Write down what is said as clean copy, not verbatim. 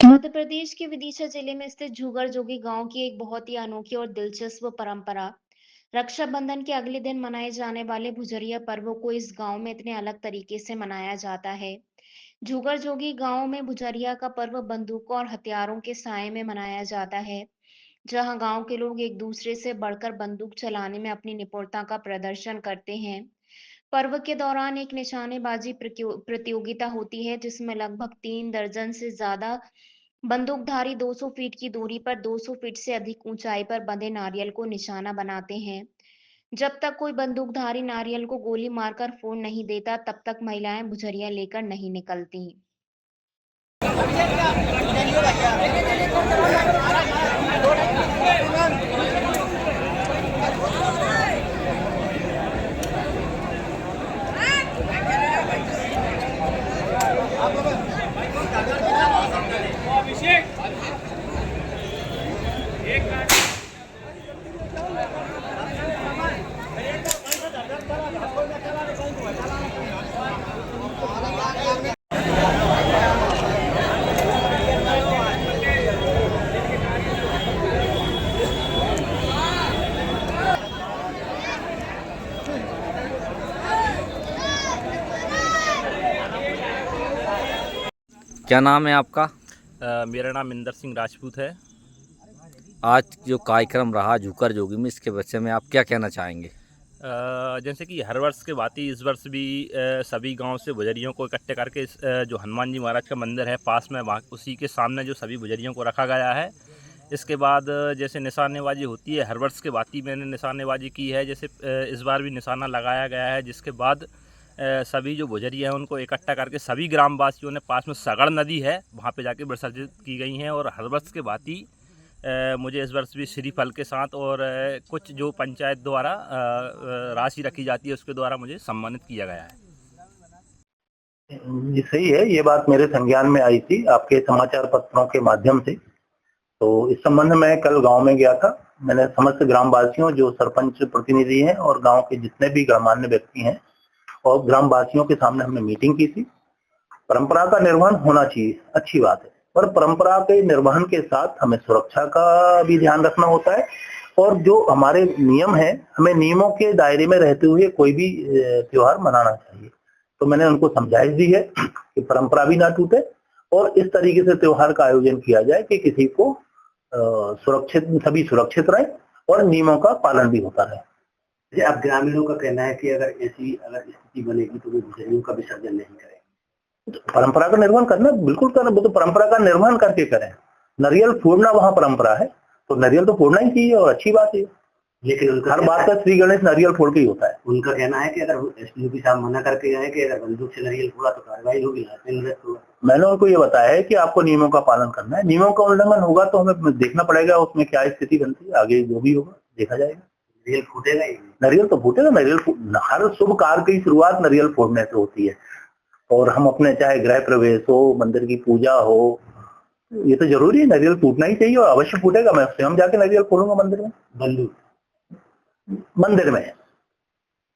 मध्य प्रदेश के विदिशा जिले में स्थित झूगर जोगी गांव की एक बहुत ही अनोखी और दिलचस्प परंपरा रक्षाबंधन के अगले दिन मनाए जाने वाले भुजरिया पर्व को इस गांव में इतने अलग तरीके से मनाया जाता है। झूगर जोगी गांव में भुजरिया का पर्व बंदूकों और हथियारों के साए में मनाया जाता है, जहां गांव के लोग एक दूसरे से बढ़कर बंदूक चलाने में अपनी निपुणता का प्रदर्शन करते हैं। पर्व के दौरान एक निशानेबाजी प्रतियोगिता होती है, जिसमें लगभग 3 दर्जन से ज्यादा बंदूकधारी 200 फीट की दूरी पर 200 फीट से अधिक ऊंचाई पर बंधे नारियल को निशाना बनाते हैं। जब तक कोई बंदूकधारी नारियल को गोली मारकर फोड़ नहीं देता, तब तक महिलाएं भुजरिया लेकर नहीं निकलती। क्या नाम है आपका? मेरा नाम इंदर सिंह राजपूत है। आज जो कार्यक्रम रहा झूकर जोगी में, इसके विषय में आप क्या कहना चाहेंगे? जैसे कि हर वर्ष के भांति इस वर्ष भी सभी गांव से भुजरियों को इकट्ठे करके जो हनुमान जी महाराज का मंदिर है पास में, वहाँ उसी के सामने जो सभी भुजरियों को रखा गया है। इसके बाद जैसे निशानेबाजी होती है, हर वर्ष के भांति मैंने निशानेबाजी की है। जैसे इस बार भी निशाना लगाया गया है, जिसके बाद सभी जो भुजरिया हैं उनको इकट्ठा करके सभी ग्रामवासियों ने, पास में सगड़ नदी है वहाँ पे जाके विसर्जित की गई हैं। और हर वर्ष के भांति मुझे इस वर्ष भी श्रीफल के साथ और कुछ जो पंचायत द्वारा राशि रखी जाती है उसके द्वारा मुझे सम्मानित किया गया है। जी सही है, ये बात मेरे संज्ञान में आई थी आपके समाचार पत्रों के माध्यम से। तो इस संबंध में कल गांव में गया था। मैंने समस्त ग्रामवासियों, जो सरपंच प्रतिनिधि हैं और गांव के जितने भी गणमान्य व्यक्ति हैं और ग्रामवासियों के सामने हमने मीटिंग की थी। परंपरा का निर्वहन होना चाहिए, अच्छी बात है, पर परंपरा के निर्वहन के साथ हमें सुरक्षा का भी ध्यान रखना होता है। और जो हमारे नियम है, हमें नियमों के दायरे में रहते हुए कोई भी त्योहार मनाना चाहिए। तो मैंने उनको समझाइश दी है कि परंपरा भी ना टूटे और इस तरीके से त्योहार का आयोजन किया जाए कि किसी को सुरक्षित, सभी सुरक्षित रहे और नियमों का पालन भी होता रहे। अब ग्रामीणों का कहना है कि अगर स्थिति बनेगी तो वो भुजरियों का विसर्जन नहीं करेंगे। परंपरा का निर्वहन करना बिल्कुल करना, वो तो परंपरा का निर्वहन करके करें। नारियल फोड़ना वहाँ परंपरा है, तो नारियल तो फोड़ना ही चाहिए और अच्छी बात है। लेकिन हर बात का श्री गणेश नारियल फोड़ के ही होता है। उनका कहना है कि अगर एसपी साहब मना करके गए कि अगर बंदूक से नारियल फोड़ा तो कार्रवाई होगी। मैंने उनको ये बताया है कि आपको नियमों का पालन करना है। नियमों का उल्लंघन होगा तो हमें देखना पड़ेगा उसमें क्या स्थिति बनती है, आगे जो भी होगा देखा जाएगा। नारियल फूटेगा ही, नारियल तो फूटेगा। नारियल हर शुभ कार्य की शुरुआत नारियल फोड़ने से होती है। और हम अपने चाहे गृह प्रवेश हो, मंदिर की पूजा हो, ये तो जरूरी है, नारियल फूटना ही चाहिए और अवश्य फूटेगा। मैं स्वयं जाके नारियल फोड़ूंगा मंदिर में, बंदूक मंदिर में।